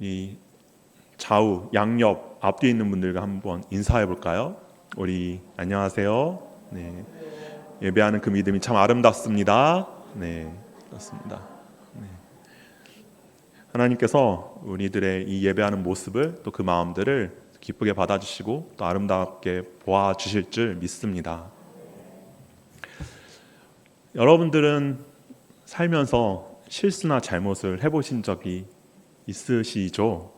이 좌우 양옆 앞뒤에 있는 분들과 한번 인사해 볼까요? 우리 안녕하세요. 네, 예배하는 그 믿음이 참 아름답습니다. 네, 그렇습니다. 네. 하나님께서 우리들의 이 예배하는 모습을 또 그 마음들을 기쁘게 받아주시고 또 아름답게 보아 주실 줄 믿습니다. 여러분들은 살면서 실수나 잘못을 해보신 적이 있으시죠?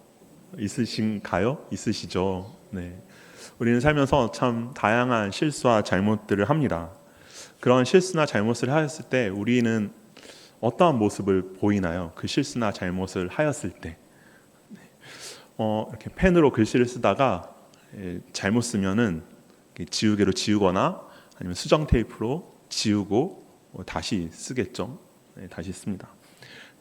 있으신가요? 있으시죠? 네. 우리는 살면서 참 다양한 실수와 잘못들을 합니다. 그런 실수나 잘못을 하였을 때 우리는 어떠한 모습을 보이나요? 그 실수나 잘못을 하였을 때 이렇게 펜으로 글씨를 쓰다가 잘못 쓰면은 지우개로 지우거나 아니면 수정 테이프로 지우고 다시 쓰겠죠. 네, 다시 씁니다.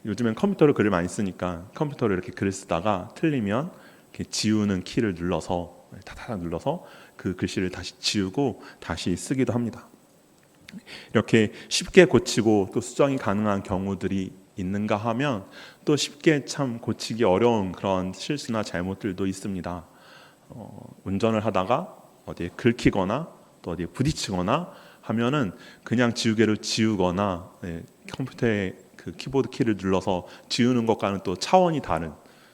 요즘엔 컴퓨터로 글을 많이 쓰니까 컴퓨터로 이렇게 글을 쓰다가 틀리면 이렇게 지우는 키를 눌러서 타타타 눌러서 그 글씨를 다시 지우고 다시 쓰기도 합니다. 이렇게 쉽게 고치고 또 수정이 가능한 경우들이 있는가 하면 또 쉽게 참 고치기 어려운 그런 실수나 잘못들도 있습니다. 운전을 하다가 어디에 긁히거나 또 어디에 부딪히거나 하면은 그냥 지우개로 지우거나 컴퓨터에 그 키보드 키를 눌러서 지우는 것과는 또 차원이 다른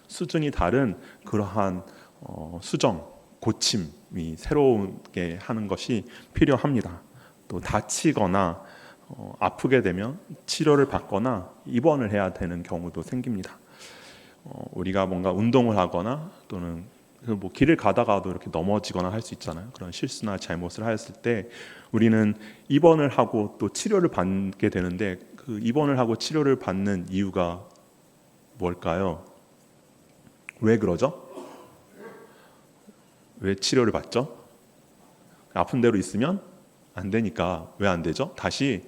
수준이 다른 그러한 수정, 고침이 새롭게 하는 것이 필요합니다. 또 다치거나 아프게 되면 치료를 받거나 입원을 해야 되는 경우도 생깁니다. 우리가 뭔가 운동을 하거나 또는 뭐 길을 가다가도 이렇게 넘어지거나 할 수 있잖아요. 그런 실수나 잘못을 하였을 때 우리는 입원을 하고 또 치료를 받게 되는데 그 입원을 하고 치료를 받는 이유가 뭘까요? 왜 그러죠? 왜 치료를 받죠? 아픈 대로 있으면 안 되니까. 왜 안 되죠? 다시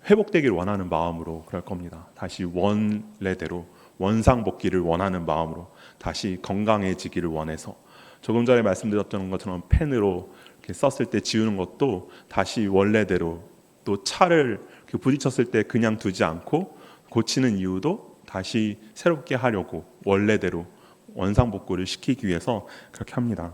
회복되기를 원하는 마음으로 그럴 겁니다. 다시 원래대로 원상복귀를 원하는 마음으로 다시 건강해지기를 원해서. 조금 전에 말씀드렸던 것처럼 펜으로 이렇게 썼을 때 지우는 것도 다시 원래대로, 또 차를 부딪혔을 때 그냥 두지 않고 고치는 이유도 다시 새롭게 하려고 원래대로 원상복구를 시키기 위해서 그렇게 합니다.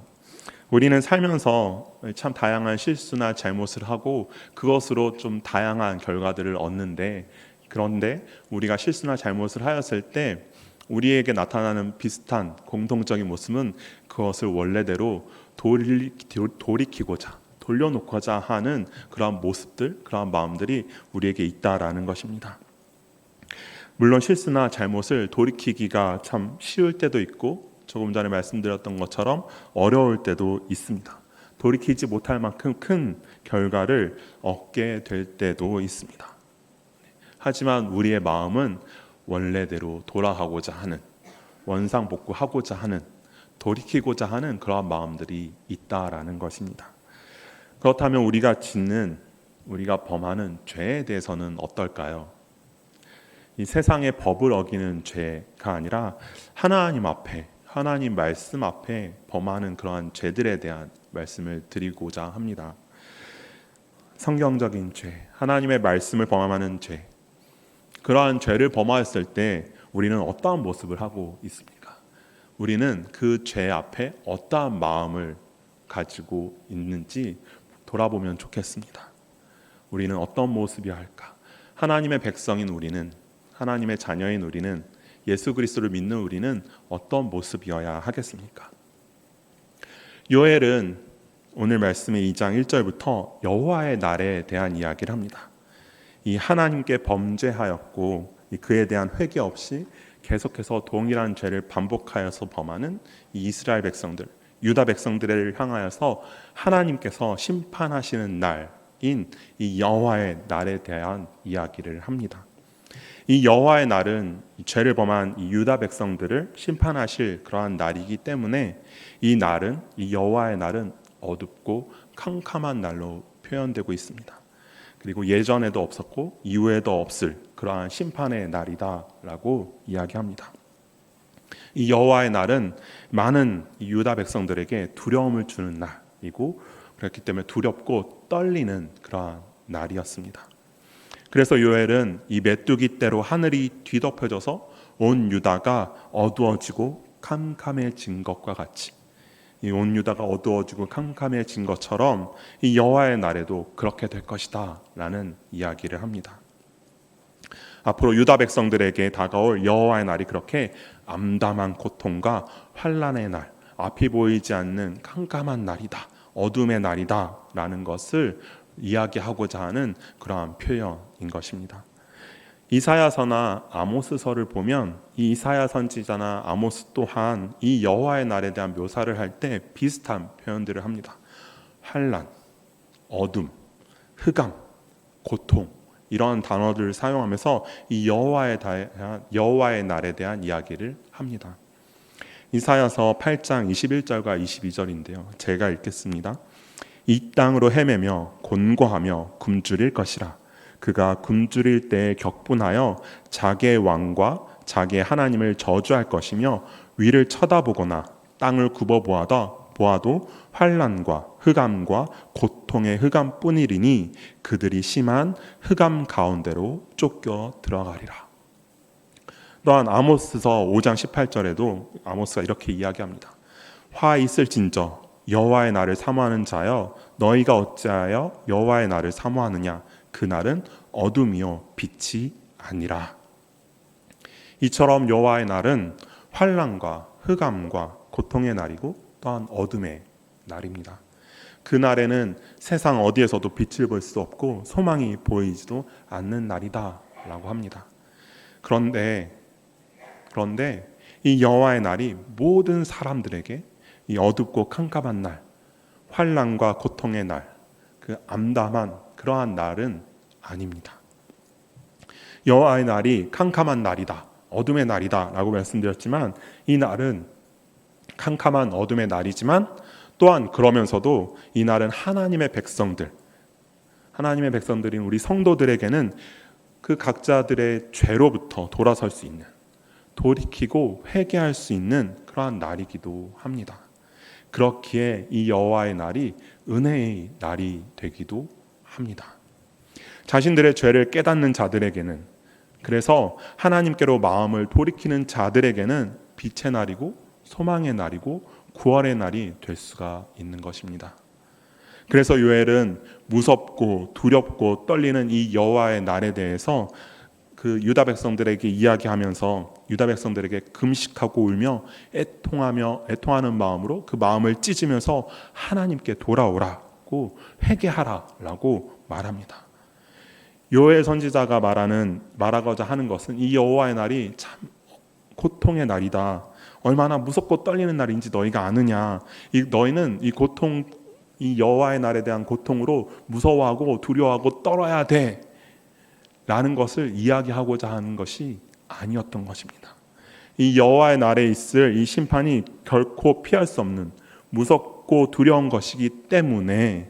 우리는 살면서 참 다양한 실수나 잘못을 하고 그것으로 좀 다양한 결과들을 얻는데, 그런데 우리가 실수나 잘못을 하였을 때 우리에게 나타나는 비슷한 공통적인 모습은 그것을 원래대로 돌이키고자, 돌려놓고자 하는 그러한 모습들, 그러한 마음들이 우리에게 있다라는 것입니다. 물론 실수나 잘못을 돌이키기가 참 쉬울 때도 있고 조금 전에 말씀드렸던 것처럼 어려울 때도 있습니다. 돌이키지 못할 만큼 큰 결과를 얻게 될 때도 있습니다. 하지만 우리의 마음은 원래대로 돌아가고자 하는, 원상복구하고자 하는, 돌이키고자 하는 그러한 마음들이 있다라는 것입니다. 그렇다면 우리가 범하는 죄에 대해서는 어떨까요? 이 세상의 법을 어기는 죄가 아니라 하나님 앞에, 하나님 말씀 앞에 범하는 그러한 죄들에 대한 말씀을 드리고자 합니다. 성경적인 죄, 하나님의 말씀을 범하는 죄, 그러한 죄를 범하였을 때 우리는 어떠한 모습을 하고 있습니까? 우리는 그 죄 앞에 어떠한 마음을 가지고 있는지 돌아보면 좋겠습니다. 우리는 어떤 모습이어야 할까? 하나님의 백성인 우리는, 하나님의 자녀인 우리는, 예수 그리스도를 믿는 우리는 어떤 모습이어야 하겠습니까? 요엘은 오늘 말씀의 2장 1절부터 여호와의 날에 대한 이야기를 합니다. 이 하나님께 범죄하였고 그에 대한 회개 없이 계속해서 동일한 죄를 반복하여서 범하는 이 이스라엘 백성들, 유다 백성들을 향하여서 하나님께서 심판하시는 날인 이 여호와의 날에 대한 이야기를 합니다. 이 여호와의 날은 죄를 범한 이 유다 백성들을 심판하실 그러한 날이기 때문에 이 날은, 이 여호와의 날은 어둡고 캄캄한 날로 표현되고 있습니다. 그리고 예전에도 없었고 이후에도 없을 그러한 심판의 날이다라고 이야기합니다. 이 여호와의 날은 많은 유다 백성들에게 두려움을 주는 날이고, 그렇기 때문에 두렵고 떨리는 그러한 날이었습니다. 그래서 요엘은 이 메뚜기 떼로 하늘이 뒤덮여져서 온 유다가 어두워지고 캄캄해진 것과 같이, 이 온 유다가 어두워지고 캄캄해진 것처럼 이 여호와의 날에도 그렇게 될 것이다 라는 이야기를 합니다. 앞으로 유다 백성들에게 다가올 여호와의 날이 그렇게 암담한 고통과 환난의 날, 앞이 보이지 않는 캄캄한 날이다, 어둠의 날이다 라는 것을 이야기하고자 하는 그러한 표현인 것입니다. 이사야서나 아모스서를 보면 이 이사야 선지자나 아모스 또한 이 여호와의 날에 대한 묘사를 할 때 비슷한 표현들을 합니다. 환난, 어둠, 흑암, 고통, 이런 단어들을 사용하면서 이 여호와의 날에 대한 이야기를 합니다. 이사야서 8장 21절과 22절인데요. 제가 읽겠습니다. 이 땅으로 헤매며 곤고하며 굶주릴 것이라. 그가 굶주릴 때에 격분하여 자기의 왕과 자기의 하나님을 저주할 것이며 위를 쳐다보거나 땅을 굽어보아도 환난과 흑암과 고통의 흑암뿐이리니 그들이 심한 흑암 가운데로 쫓겨 들어가리라. 또한 아모스서 5장 18절에도 아모스가 이렇게 이야기합니다. 화 있을진저 여호와의 날을 사모하는 자여 너희가 어찌하여 여호와의 날을 사모하느냐 그 날은 어둠이요 빛이 아니라. 이처럼 여호와의 날은 환난과 흑암과 고통의 날이고 또한 어둠의 날입니다. 그 날에는 세상 어디에서도 빛을 볼 수 없고 소망이 보이지도 않는 날이다 라고 합니다. 그런데 이 여호와의 날이 모든 사람들에게 이 어둡고 캄캄한 날, 환난과 고통의 날, 그 암담한 그러한 날은 아닙니다. 여호와의 날이 캄캄한 날이다, 어둠의 날이다 라고 말씀드렸지만 이 날은 캄캄한 어둠의 날이지만 또한 그러면서도 이 날은 하나님의 백성들인 우리 성도들에게는 그 각자들의 죄로부터 돌아설 수 있는, 돌이키고 회개할 수 있는 그러한 날이기도 합니다. 그렇기에 이 여호와의 날이 은혜의 날이 되기도 합니다. 자신들의 죄를 깨닫는 자들에게는, 그래서 하나님께로 마음을 돌이키는 자들에게는 빛의 날이고 소망의 날이고 구원의 날이 될 수가 있는 것입니다. 그래서 요엘은 무섭고 두렵고 떨리는 이 여호와의 날에 대해서 그 유다 백성들에게 이야기하면서 유다 백성들에게 금식하고 울며 애통하는 마음으로 그 마음을 찢으면서 하나님께 돌아오라고 회개하라라고 말합니다. 요엘 선지자가 말하고자 하는 것은 이 여호와의 날이 참 고통의 날이다. 얼마나 무섭고 떨리는 날인지 너희가 아느냐. 너희는 이 여호와의 날에 대한 고통으로 무서워하고 두려워하고 떨어야 돼 라는 것을 이야기하고자 하는 것이 아니었던 것입니다. 이 여호와의 날에 있을 이 심판이 결코 피할 수 없는 무섭고 두려운 것이기 때문에,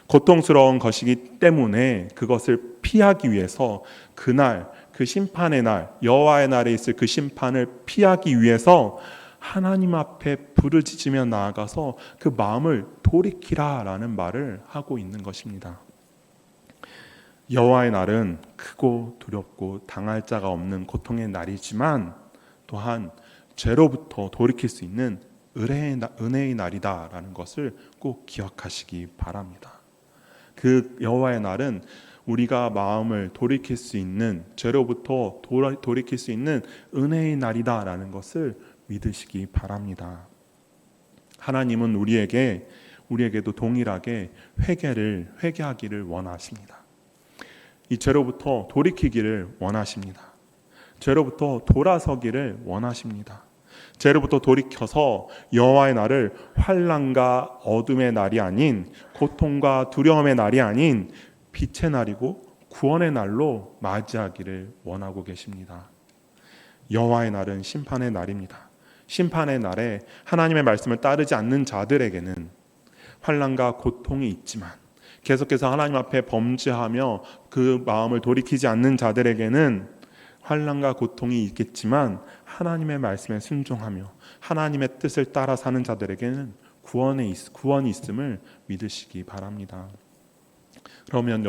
고통스러운 것이기 때문에 그것을 피하기 위해서 그날, 그 심판의 날, 여호와의 날에 있을 그 심판을 피하기 위해서 하나님 앞에 부르짖으며 나아가서 그 마음을 돌이키라라는 말을 하고 있는 것입니다. 여호와의 날은 크고 두렵고 당할 자가 없는 고통의 날이지만 또한 죄로부터 돌이킬 수 있는 은혜의 날이다라는 것을 꼭 기억하시기 바랍니다. 그 여호와의 날은 우리가 마음을 돌이킬 수 있는, 죄로부터 돌이킬 수 있는 은혜의 날이다라는 것을 믿으시기 바랍니다. 하나님은 우리에게도 동일하게 회개하기를 원하십니다. 이 죄로부터 돌이키기를 원하십니다. 죄로부터 돌아서기를 원하십니다. 죄로부터 돌이켜서 여호와의 날을 환난과 어둠의 날이 아닌, 고통과 두려움의 날이 아닌 빛의 날이고 구원의 날로 맞이하기를 원하고 계십니다. 여호와의 날은 심판의 날입니다. 심판의 날에 하나님의 말씀을 따르지 않는 자들에게는 환난과 고통이 있지만, 계속해서 하나님 앞에 범죄하며 그 마음을 돌이키지 않는 자들에게는 환난과 고통이 있겠지만, 하나님의 말씀에 순종하며 하나님의 뜻을 따라 사는 자들에게는 구원이 있음을 믿으시기 바랍니다. 그러면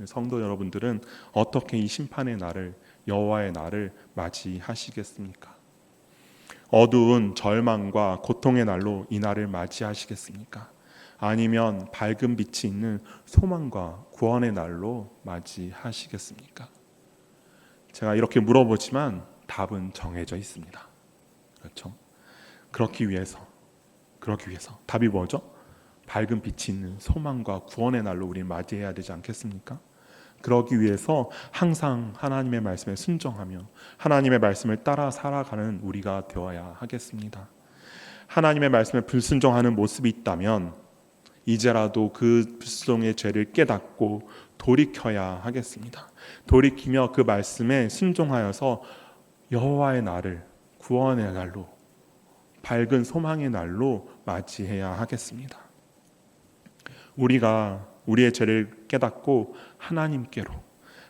성도 여러분들은 어떻게 이 심판의 날을, 여호와의 날을 맞이하시겠습니까? 어두운 절망과 고통의 날로 이 날을 맞이하시겠습니까? 아니면 밝은 빛이 있는 소망과 구원의 날로 맞이하시겠습니까? 제가 이렇게 물어보지만 답은 정해져 있습니다. 그렇죠? 그렇기 위해서 답이 뭐죠? 밝은 빛이 있는 소망과 구원의 날로 우리는 맞이해야 되지 않겠습니까? 그러기 위해서 항상 하나님의 말씀에 순종하며 하나님의 말씀을 따라 살아가는 우리가 되어야 하겠습니다. 하나님의 말씀에 불순종하는 모습이 있다면 이제라도 그 불순종의 죄를 깨닫고 돌이켜야 하겠습니다. 돌이키며 그 말씀에 순종하여서 여호와의 날을, 구원의 날로, 밝은 소망의 날로 맞이해야 하겠습니다. 우리가 우리의 죄를 깨닫고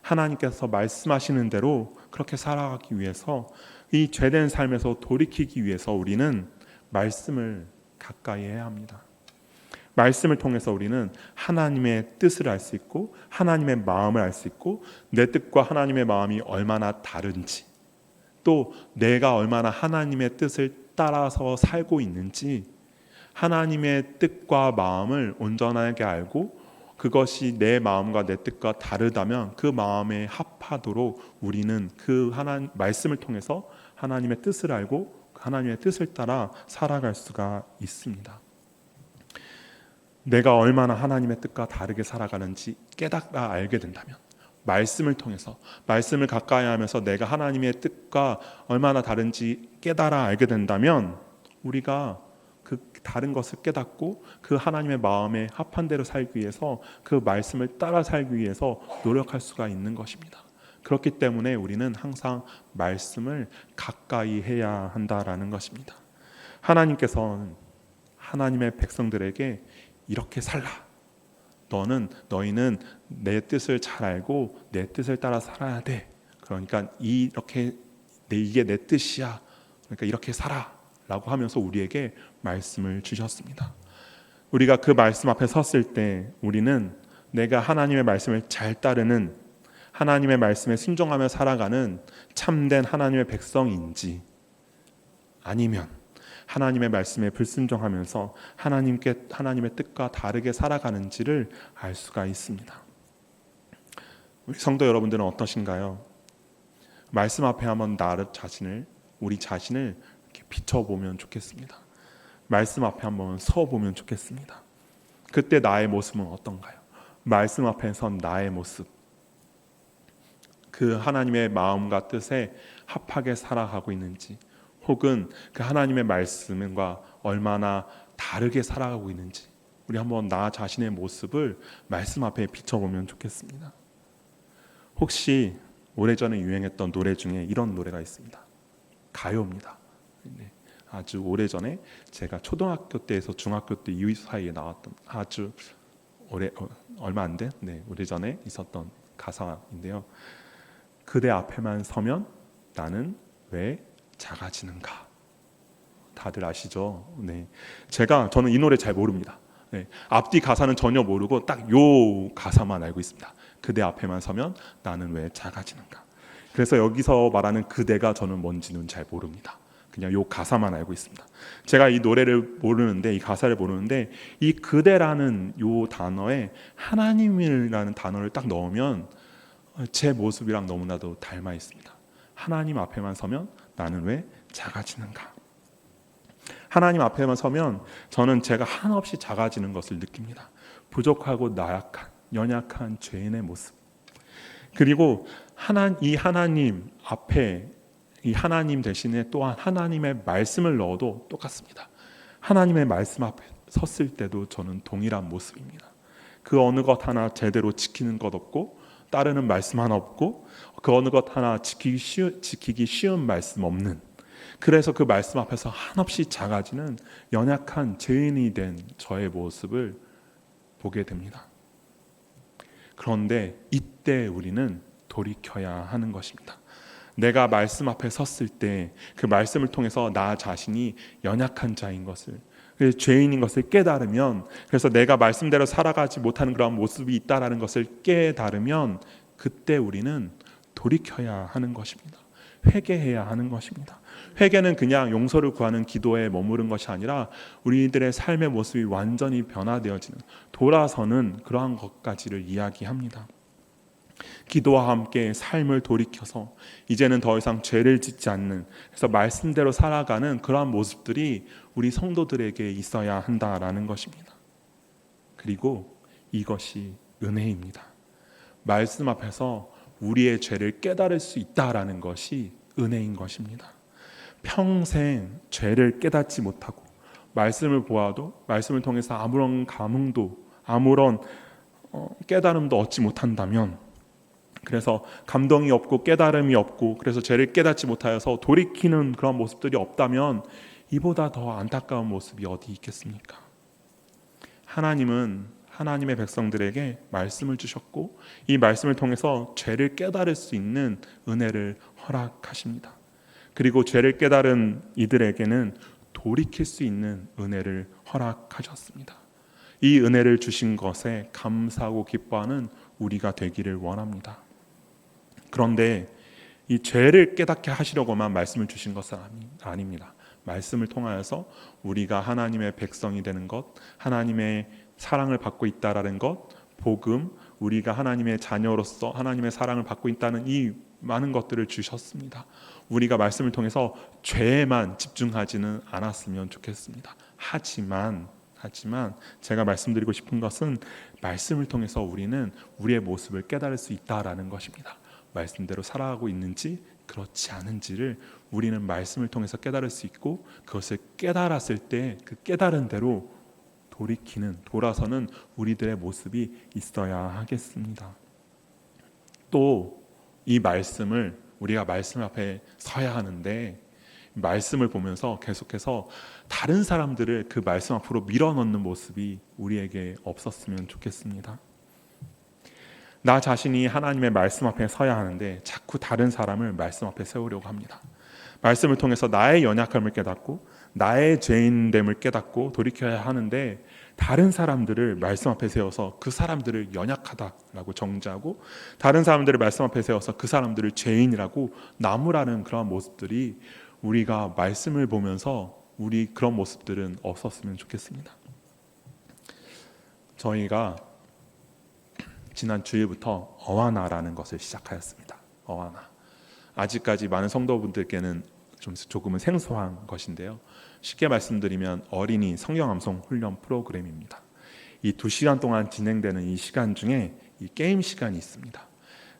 하나님께서 말씀하시는 대로 그렇게 살아가기 위해서, 이 죄된 삶에서 돌이키기 위해서 우리는 말씀을 가까이 해야 합니다. 말씀을 통해서 우리는 하나님의 뜻을 알 수 있고 하나님의 마음을 알 수 있고 내 뜻과 하나님의 마음이 얼마나 다른지, 또 내가 얼마나 하나님의 뜻을 따라서 살고 있는지, 하나님의 뜻과 마음을 온전하게 알고 그것이 내 마음과 내 뜻과 다르다면 그 마음에 합하도록 우리는 그 하나님 말씀을 통해서 하나님의 뜻을 알고 하나님의 뜻을 따라 살아갈 수가 있습니다. 내가 얼마나 하나님의 뜻과 다르게 살아가는지 깨닫아 알게 된다면, 말씀을 통해서 말씀을 가까이 하면서 내가 하나님의 뜻과 얼마나 다른지 깨달아 알게 된다면 우리가 그 다른 것을 깨닫고 그 하나님의 마음에 합한 대로 살기 위해서, 그 말씀을 따라 살기 위해서 노력할 수가 있는 것입니다. 그렇기 때문에 우리는 항상 말씀을 가까이 해야 한다라는 것입니다. 하나님께서는 하나님의 백성들에게 이렇게 살라, 너희는 내 뜻을 잘 알고 내 뜻을 따라 살아야 돼, 그러니까 이게 내 뜻이야, 그러니까 이렇게 살아 라고 하면서 우리에게 말씀을 주셨습니다. 우리가 그 말씀 앞에 섰을 때 우리는 내가 하나님의 말씀을 잘 따르는, 하나님의 말씀에 순종하며 살아가는 참된 하나님의 백성인지, 아니면 하나님의 말씀에 불순종하면서 하나님의 뜻과 다르게 살아가는지를 알 수가 있습니다. 우리 성도 여러분들은 어떠신가요? 말씀 앞에 한번 우리 자신을 이렇게 비춰보면 좋겠습니다. 말씀 앞에 한번 서보면 좋겠습니다. 그때 나의 모습은 어떤가요? 말씀 앞에 선 나의 모습, 그 하나님의 마음과 뜻에 합하게 살아가고 있는지, 혹은 그 하나님의 말씀과 얼마나 다르게 살아가고 있는지, 우리 한번 나 자신의 모습을 말씀 앞에 비춰보면 좋겠습니다. 혹시 오래전에 유행했던 노래 중에 이런 노래가 있습니다. 가요입니다. 네, 아주 오래전에 제가 초등학교 때에서 중학교 때 이 사이에 나왔던, 아주 얼마 안 된 오래전에 있었던 가사인데요. 그대 앞에만 서면 나는 왜 작아지는가. 다들 아시죠? 네. 저는 이 노래 잘 모릅니다. 네. 앞뒤 가사는 전혀 모르고 딱 요 가사만 알고 있습니다. 그대 앞에만 서면 나는 왜 작아지는가. 그래서 여기서 말하는 그대가 저는 뭔지는 잘 모릅니다. 그냥 요 가사만 알고 있습니다. 제가 이 노래를 모르는데, 이 가사를 모르는데, 이 그대라는 요 단어에 하나님이라는 단어를 딱 넣으면 제 모습이랑 너무나도 닮아 있습니다. 하나님 앞에만 서면 나는 왜 작아지는가. 하나님 앞에만 서면 저는 제가 한없이 작아지는 것을 느낍니다. 부족하고 나약한, 연약한 죄인의 모습. 그리고 이 하나님 앞에, 이 하나님 대신에 또한 하나님의 말씀을 넣어도 똑같습니다. 하나님의 말씀 앞에 섰을 때도 저는 동일한 모습입니다. 그 어느 것 하나 제대로 지키는 것 없고, 따르는 말씀 하나 없고, 그 어느 것 하나 지키기 쉬운 말씀 없는, 그래서 그 말씀 앞에서 한없이 작아지는 연약한 죄인이 된 저의 모습을 보게 됩니다. 그런데 이때 우리는 돌이켜야 하는 것입니다. 내가 말씀 앞에 섰을 때 그 말씀을 통해서 나 자신이 연약한 자인 것을, 죄인인 것을 깨달으면, 그래서 내가 말씀대로 살아가지 못하는 그런 모습이 있다라는 것을 깨달으면 그때 우리는 돌이켜야 하는 것입니다. 회개해야 하는 것입니다. 회개는 그냥 용서를 구하는 기도에 머무른 것이 아니라 우리들의 삶의 모습이 완전히 변화되어지는, 돌아서는 그러한 것까지를 이야기합니다. 기도와 함께 삶을 돌이켜서 이제는 더 이상 죄를 짓지 않는, 그래서 말씀대로 살아가는 그러한 모습들이 우리 성도들에게 있어야 한다라는 것입니다. 그리고 이것이 은혜입니다. 말씀 앞에서 우리의 죄를 깨달을 수 있다라는 것이 은혜인 것입니다. 평생 죄를 깨닫지 못하고 말씀을 보아도 말씀을 통해서 아무런 감흥도, 아무런 깨달음도 얻지 못한다면, 그래서 감동이 없고 깨달음이 없고, 그래서 죄를 깨닫지 못하여서 돌이키는 그런 모습들이 없다면 이보다 더 안타까운 모습이 어디 있겠습니까? 하나님은 하나님의 백성들에게 말씀을 주셨고 이 말씀을 통해서 죄를 깨달을 수 있는 은혜를 허락하십니다. 그리고 죄를 깨달은 이들에게는 돌이킬 수 있는 은혜를 허락하셨습니다. 이 은혜를 주신 것에 감사하고 기뻐하는 우리가 되기를 원합니다. 그런데 이 죄를 깨닫게 하시려고만 말씀을 주신 것은 아닙니다. 말씀을 통하여서 우리가 하나님의 백성이 되는 것, 하나님의 사랑을 받고 있다라는 것, 복음, 우리가 하나님의 자녀로서 하나님의 사랑을 받고 있다는 이 많은 것들을 주셨습니다. 우리가 말씀을 통해서 죄에만 집중하지는 않았으면 좋겠습니다. 하지만 제가 말씀드리고 싶은 것은 말씀을 통해서 우리는 우리의 모습을 깨달을 수 있다라는 것입니다. 말씀대로 살아가고 있는지 그렇지 않은지를 우리는 말씀을 통해서 깨달을 수 있고, 그것을 깨달았을 때 그 깨달은 대로 돌아서는 우리들의 모습이 있어야 하겠습니다. 또 이 말씀을, 우리가 말씀 앞에 서야 하는데 말씀을 보면서 계속해서 다른 사람들을 그 말씀 앞으로 밀어넣는 모습이 우리에게 없었으면 좋겠습니다. 나 자신이 하나님의 말씀 앞에 서야 하는데 자꾸 다른 사람을 말씀 앞에 세우려고 합니다. 말씀을 통해서 나의 연약함을 깨닫고 나의 죄인됨을 깨닫고 돌이켜야 하는데, 다른 사람들을 말씀 앞에 세워서 그 사람들을 연약하다라고 정죄하고, 다른 사람들을 말씀 앞에 세워서 그 사람들을 죄인이라고 나무라는 그런 모습들이, 우리가 말씀을 보면서 우리 그런 모습들은 없었으면 좋겠습니다. 저희가 지난 주일부터 어와나라는 것을 시작하였습니다. 어와나. 아직까지 많은 성도분들께는 조금은 생소한 것인데요. 쉽게 말씀드리면 어린이 성경 암송 훈련 프로그램입니다. 이 2시간 동안 진행되는 이 시간 중에 이 게임 시간이 있습니다.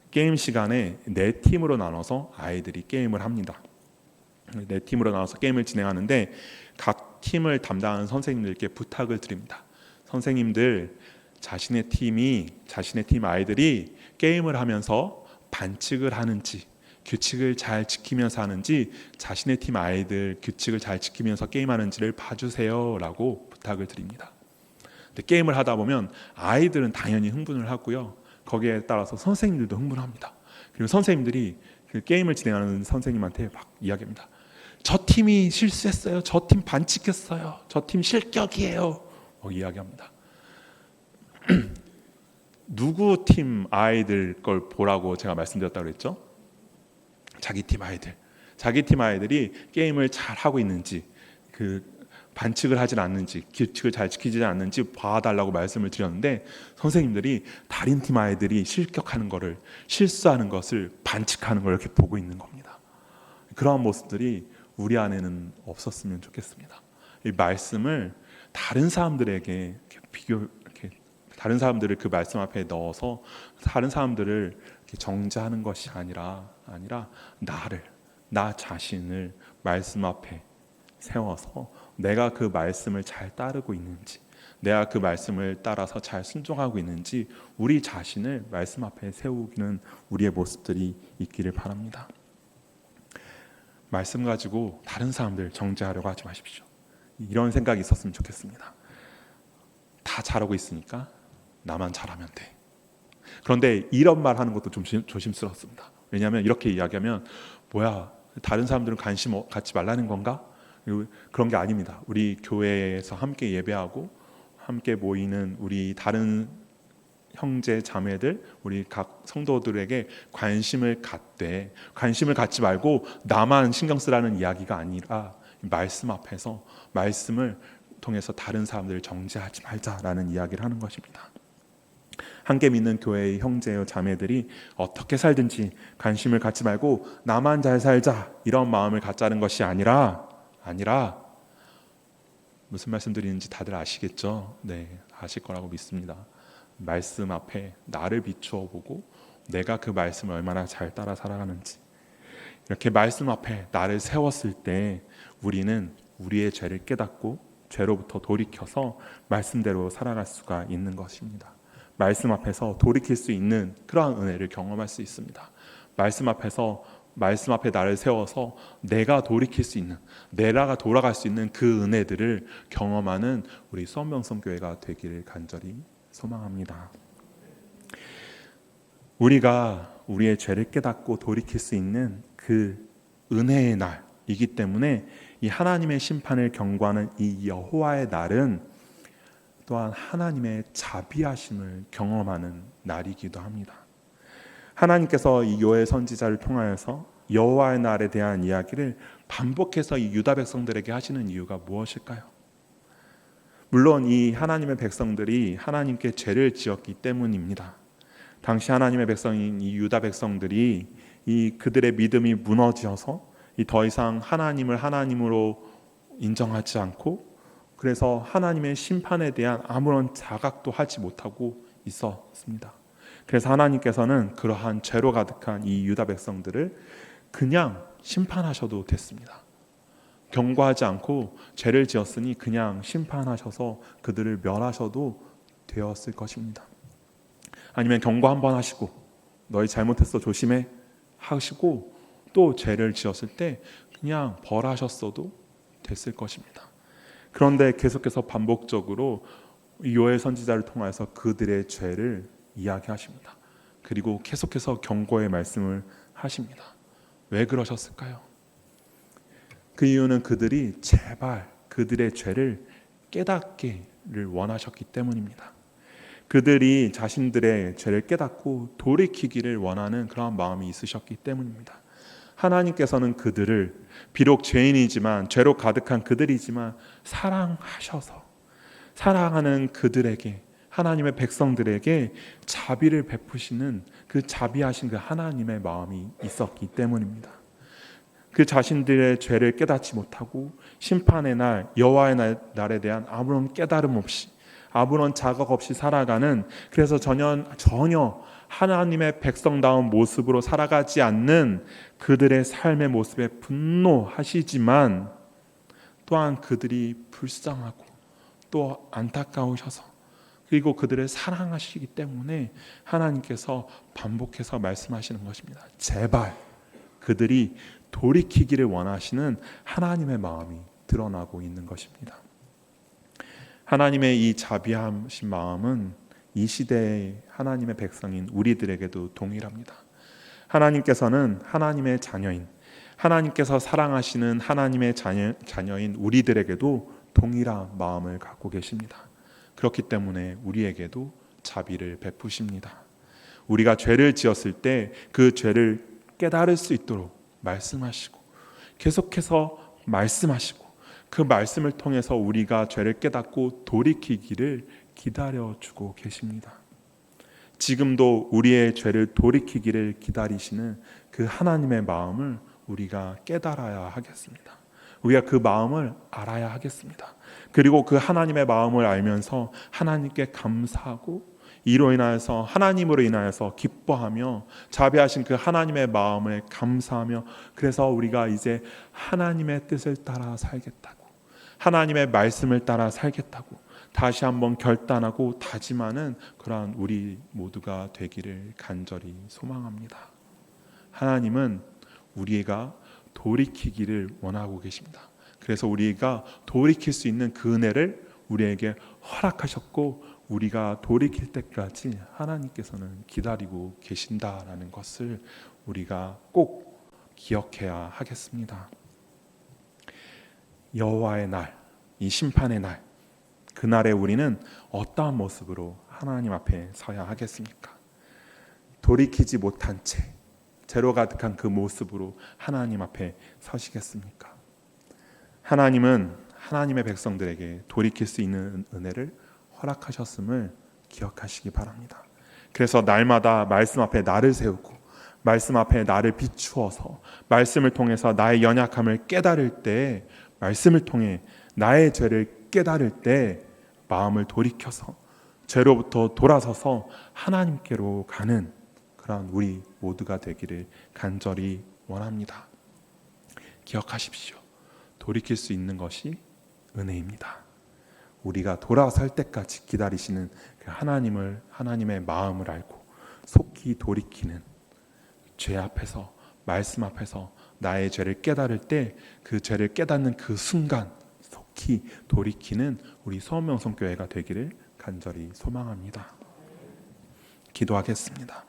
게임 시간에 4팀으로 나눠서 아이들이 게임을 합니다. 4팀으로 나눠서 게임을 진행하는데 각 팀을 담당하는 선생님들께 부탁을 드립니다. 선생님들, 자신의 팀 아이들이 게임을 하면서 반칙을 하는지, 규칙을 잘 지키면서 하는지, 자신의 팀 아이들 규칙을 잘 지키면서 게임하는지를 봐주세요 라고 부탁을 드립니다. 근데 게임을 하다 보면 아이들은 당연히 흥분을 하고요, 거기에 따라서 선생님들도 흥분합니다. 그리고 선생님들이 그 게임을 진행하는 선생님한테 막 이야기합니다. 저 팀이 실수했어요, 저 팀 반칙했어요, 저 팀 실격이에요, 이야기합니다. 누구 팀 아이들 걸 보라고 제가 말씀드렸다고 그랬죠? 자기 팀 아이들이 게임을 잘 하고 있는지, 그 반칙을 하진 않는지, 규칙을 잘 지키지 않는지 봐달라고 말씀을 드렸는데, 선생님들이 다른 팀 아이들이 실격하는 거를, 실수하는 것을, 반칙하는 걸 이렇게 보고 있는 겁니다. 그러한 모습들이 우리 안에는 없었으면 좋겠습니다. 이 말씀을 다른 사람들에게 다른 사람들을 그 말씀 앞에 넣어서 다른 사람들을 정죄하는 것이 아니라 나 자신을 말씀 앞에 세워서 내가 그 말씀을 잘 따르고 있는지, 내가 그 말씀을 따라서 잘 순종하고 있는지, 우리 자신을 말씀 앞에 세우는 우리의 모습들이 있기를 바랍니다. 말씀 가지고 다른 사람들 정죄하려고 하지 마십시오. 이런 생각이 있었으면 좋겠습니다. 다 잘하고 있으니까 나만 잘하면 돼. 그런데 이런 말 하는 것도 좀 조심스럽습니다. 왜냐하면 이렇게 이야기하면 뭐야, 다른 사람들은 관심 갖지 말라는 건가? 그런 게 아닙니다. 우리 교회에서 함께 예배하고 함께 모이는 우리 다른 형제 자매들, 우리 각 성도들에게 관심을 갖되, 관심을 갖지 말고 나만 신경 쓰라는 이야기가 아니라 말씀 앞에서 말씀을 통해서 다른 사람들을 정죄하지 말자라는 이야기를 하는 것입니다. 함께 믿는 교회의 형제요 자매들이 어떻게 살든지 관심을 갖지 말고 나만 잘 살자, 이런 마음을 갖자는 것이 아니라 무슨 말씀드리는지 다들 아시겠죠? 네, 아실 거라고 믿습니다. 말씀 앞에 나를 비추어 보고 내가 그 말씀을 얼마나 잘 따라 살아가는지, 이렇게 말씀 앞에 나를 세웠을 때 우리는 우리의 죄를 깨닫고 죄로부터 돌이켜서 말씀대로 살아갈 수가 있는 것입니다. 말씀 앞에서 돌이킬 수 있는 그러한 은혜를 경험할 수 있습니다. 말씀 앞에 나를 세워서 내가 돌이킬 수 있는, 내가 돌아갈 수 있는 그 은혜들을 경험하는 우리 수원명성교회가 되기를 간절히 소망합니다. 우리가 우리의 죄를 깨닫고 돌이킬 수 있는 그 은혜의 날이기 때문에 이 하나님의 심판을 경고하는 이 여호와의 날은 또한 하나님의 자비하심을 경험하는 날이기도 합니다. 하나님께서 이 요엘 선지자를 통하여서 여호와의 날에 대한 이야기를 반복해서 이 유다 백성들에게 하시는 이유가 무엇일까요? 물론 이 하나님의 백성들이 하나님께 죄를 지었기 때문입니다. 당시 하나님의 백성인 이 유다 백성들이 이 그들의 믿음이 무너져서 더 이상 하나님을 하나님으로 인정하지 않고, 그래서 하나님의 심판에 대한 아무런 자각도 하지 못하고 있었습니다. 그래서 하나님께서는 그러한 죄로 가득한 이 유다 백성들을 그냥 심판하셔도 됐습니다. 경고하지 않고 죄를 지었으니 그냥 심판하셔서 그들을 멸하셔도 되었을 것입니다. 아니면 경고 한번 하시고 너희 잘못했어 조심해 하시고 또 죄를 지었을 때 그냥 벌하셨어도 됐을 것입니다. 그런데 계속해서 반복적으로 요엘 선지자를 통해서 그들의 죄를 이야기하십니다. 그리고 계속해서 경고의 말씀을 하십니다. 왜 그러셨을까요? 그 이유는 그들이 제발 그들의 죄를 깨닫기를 원하셨기 때문입니다. 그들이 자신들의 죄를 깨닫고 돌이키기를 원하는 그런 마음이 있으셨기 때문입니다. 하나님께서는 그들을 비록 죄인이지만, 죄로 가득한 그들이지만 사랑하셔서 사랑하는 그들에게, 하나님의 백성들에게 자비를 베푸시는 그 자비하신 그 하나님의 마음이 있었기 때문입니다. 그 자신들의 죄를 깨닫지 못하고 심판의 날, 여호와의 날에 대한 아무런 깨달음 없이, 아무런 자각 없이 살아가는, 그래서 전혀 하나님의 백성다운 모습으로 살아가지 않는 그들의 삶의 모습에 분노하시지만 또한 그들이 불쌍하고 또 안타까우셔서, 그리고 그들을 사랑하시기 때문에 하나님께서 반복해서 말씀하시는 것입니다. 제발 그들이 돌이키기를 원하시는 하나님의 마음이 드러나고 있는 것입니다. 하나님의 이 자비하신 마음은 이 시대의 하나님의 백성인 우리들에게도 동일합니다. 하나님께서는 하나님의 자녀인, 하나님께서 사랑하시는 하나님의 자녀인 우리들에게도 동일한 마음을 갖고 계십니다. 그렇기 때문에 우리에게도 자비를 베푸십니다. 우리가 죄를 지었을 때 그 죄를 깨달을 수 있도록 말씀하시고, 계속해서 말씀하시고, 그 말씀을 통해서 우리가 죄를 깨닫고 돌이키기를 기다려주고 계십니다. 지금도 우리의 죄를 돌이키기를 기다리시는 그 하나님의 마음을 우리가 깨달아야 하겠습니다. 우리가 그 마음을 알아야 하겠습니다. 그리고 그 하나님의 마음을 알면서 하나님께 감사하고, 이로 인하여서 하나님으로 인하여서 기뻐하며 자비하신 그 하나님의 마음을 감사하며, 그래서 우리가 이제 하나님의 뜻을 따라 살겠다고, 하나님의 말씀을 따라 살겠다고 다시 한번 결단하고 다짐하는 그러한 우리 모두가 되기를 간절히 소망합니다. 하나님은 우리가 돌이키기를 원하고 계십니다. 그래서 우리가 돌이킬 수 있는 그 은혜를 우리에게 허락하셨고, 우리가 돌이킬 때까지 하나님께서는 기다리고 계신다라는 것을 우리가 꼭 기억해야 하겠습니다. 여호와의 날, 이 심판의 날, 그날에 우리는 어떠한 모습으로 하나님 앞에 서야 하겠습니까? 돌이키지 못한 채 죄로 가득한 그 모습으로 하나님 앞에 서시겠습니까? 하나님은 하나님의 백성들에게 돌이킬 수 있는 은혜를 허락하셨음을 기억하시기 바랍니다. 그래서 날마다 말씀 앞에 나를 세우고 말씀 앞에 나를 비추어서 말씀을 통해서 나의 연약함을 깨달을 때, 말씀을 통해 나의 죄를 깨달을 때 마음을 돌이켜서 죄로부터 돌아서서 하나님께로 가는 그런 우리 모두가 되기를 간절히 원합니다. 기억하십시오. 돌이킬 수 있는 것이 은혜입니다. 우리가 돌아설 때까지 기다리시는 그 하나님의 마음을 알고 속히 돌이키는, 죄 앞에서 말씀 앞에서 나의 죄를 깨달을 때 그 죄를 깨닫는 그 순간 속히 돌이키는 우리 서원명성교회가 되기를 간절히 소망합니다. 기도하겠습니다.